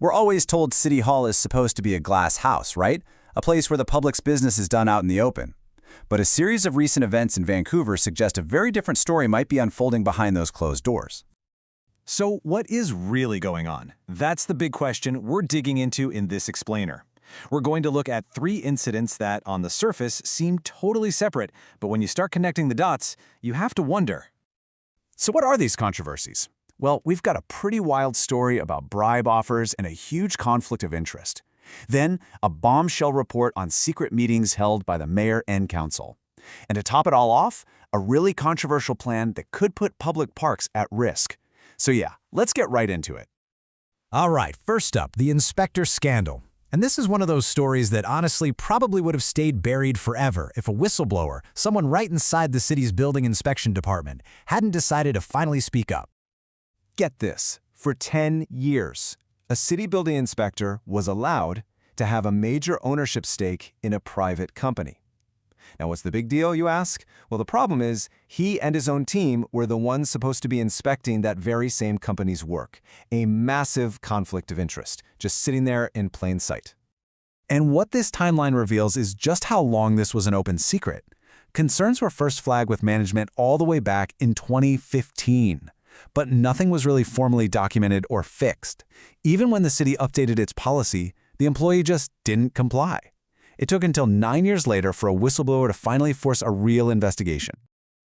We're always told City Hall is supposed to be a glass house, right? A place where the public's business is done out in the open. But a series of recent events in Vancouver suggest a very different story might be unfolding behind those closed doors. So what is really going on? That's the big question we're digging into in this explainer. We're going to look at 3 incidents that, on the surface, seem totally separate, but when you start connecting the dots, you have to wonder. So what are these controversies? Well, we've got a pretty wild story about bribe offers and a huge conflict of interest. Then, a bombshell report on secret meetings held by the mayor and council. And to top it all off, a really controversial plan that could put public parks at risk. So yeah, let's get right into it. All right, first up, the inspector scandal. And this is one of those stories that honestly probably would have stayed buried forever if a whistleblower, someone right inside the city's building inspection department, hadn't decided to finally speak up. Get this, for 10 years, a city building inspector was allowed to have a major ownership stake in a private company. Now, what's the big deal, you ask? Well, the problem is he and his own team were the ones supposed to be inspecting that very same company's work. A massive conflict of interest, just sitting there in plain sight. And what this timeline reveals is just how long this was an open secret. Concerns were first flagged with management all the way back in 2015. But nothing was really formally documented or fixed. Even when the city updated its policy, the employee just didn't comply. It took until 9 years later for a whistleblower to finally force a real investigation.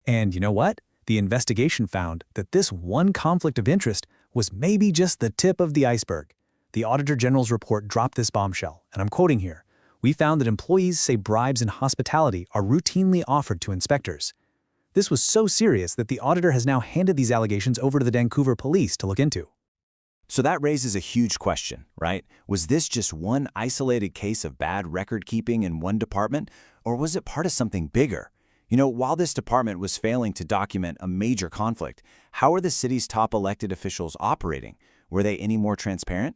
And you know what? The investigation found that this one conflict of interest was maybe just the tip of the iceberg. The Auditor General's report dropped this bombshell, and I'm quoting here. We found that employees say bribes in hospitality are routinely offered to inspectors. This was so serious that the auditor has now handed these allegations over to the Vancouver police to look into. So that raises a huge question, right? Was this just one isolated case of bad record-keeping in one department, or was it part of something bigger? While this department was failing to document a major conflict, how are the city's top elected officials operating? Were they any more transparent?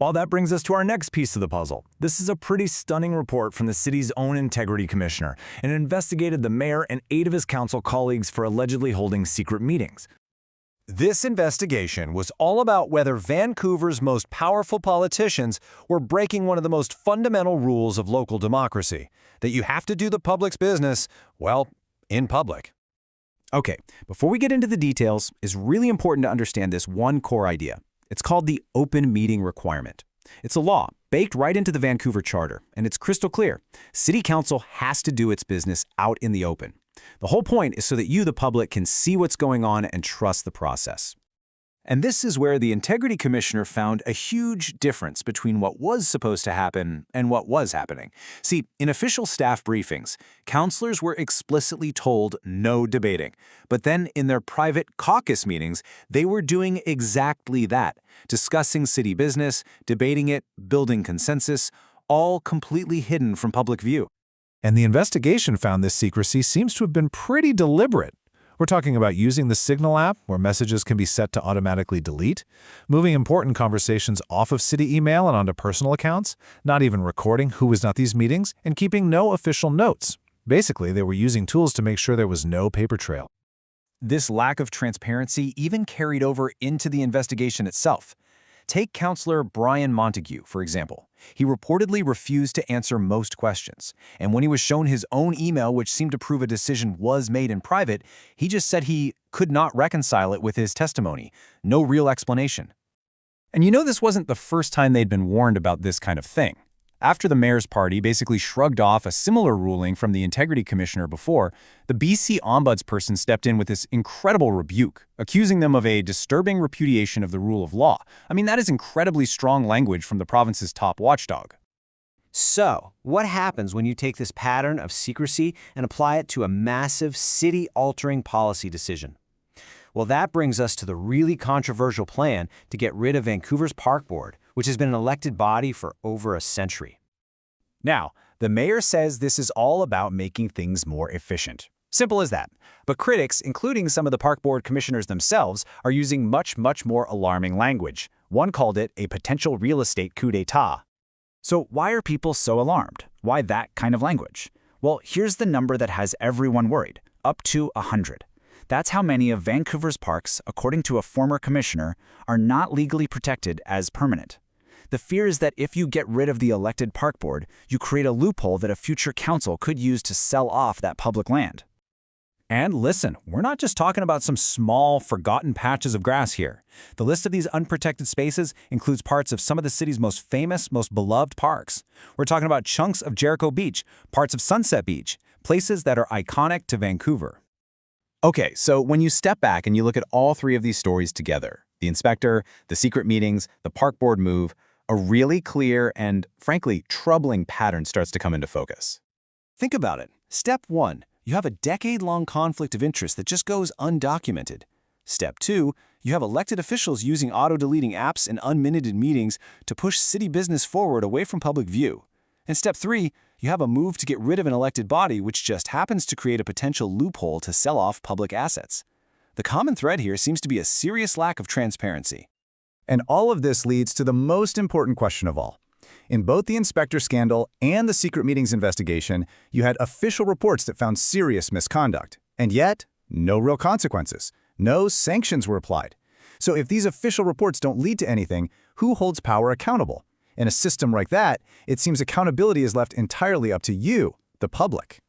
Well, that brings us to our next piece of the puzzle. This is a pretty stunning report from the city's own integrity commissioner, and it investigated the mayor and 8 of his council colleagues for allegedly holding secret meetings. This investigation was all about whether Vancouver's most powerful politicians were breaking one of the most fundamental rules of local democracy, that you have to do the public's business, well, in public. Okay, before we get into the details, it's really important to understand this one core idea. It's called the open meeting requirement. It's a law baked right into the Vancouver Charter, and it's crystal clear. City Council has to do its business out in the open. The whole point is so that you, the public, can see what's going on and trust the process. And this is where the Integrity Commissioner found a huge difference between what was supposed to happen and what was happening. See, in official staff briefings, councillors were explicitly told no debating. But then in their private caucus meetings, they were doing exactly that, discussing city business, debating it, building consensus, all completely hidden from public view. And the investigation found this secrecy seems to have been pretty deliberate. We're talking about using the Signal app, where messages can be set to automatically delete, moving important conversations off of city email and onto personal accounts, not even recording who was at these meetings, and keeping no official notes. Basically, they were using tools to make sure there was no paper trail. This lack of transparency even carried over into the investigation itself. Take Councillor Brian Montague, for example. He reportedly refused to answer most questions, and when he was shown his own email, which seemed to prove a decision was made in private, he just said he could not reconcile it with his testimony. No real explanation. And this wasn't the first time they'd been warned about this kind of thing. After the mayor's party basically shrugged off a similar ruling from the Integrity Commissioner before, the BC Ombudsperson stepped in with this incredible rebuke, accusing them of a disturbing repudiation of the rule of law. I mean, that is incredibly strong language from the province's top watchdog. So, what happens when you take this pattern of secrecy and apply it to a massive city-altering policy decision? Well, that brings us to the really controversial plan to get rid of Vancouver's Park Board, which has been an elected body for over a century. Now, the mayor says this is all about making things more efficient. Simple as that. But critics, including some of the park board commissioners themselves, are using much more alarming language. One called it a potential real estate coup d'etat. So why are people so alarmed? Why that kind of language? Well, here's the number that has everyone worried. Up to 100. That's how many of Vancouver's parks, according to a former commissioner, are not legally protected as permanent. The fear is that if you get rid of the elected park board, you create a loophole that a future council could use to sell off that public land. And listen, we're not just talking about some small, forgotten patches of grass here. The list of these unprotected spaces includes parts of some of the city's most famous, most beloved parks. We're talking about chunks of Jericho Beach, parts of Sunset Beach, places that are iconic to Vancouver. Okay, so when you step back and you look at all three of these stories together, the inspector, the secret meetings, the park board move, a really clear and, frankly, troubling pattern starts to come into focus. Think about it. Step 1. You have a decade-long conflict of interest that just goes undocumented. Step 2. You have elected officials using auto-deleting apps and unminuted meetings to push city business forward away from public view. And Step 3. You have a move to get rid of an elected body which just happens to create a potential loophole to sell off public assets. The common thread here seems to be a serious lack of transparency. And all of this leads to the most important question of all. In both the inspector scandal and the secret meetings investigation, you had official reports that found serious misconduct. And yet, no real consequences. No sanctions were applied. So if these official reports don't lead to anything, who holds power accountable? In a system like that, it seems accountability is left entirely up to you, the public.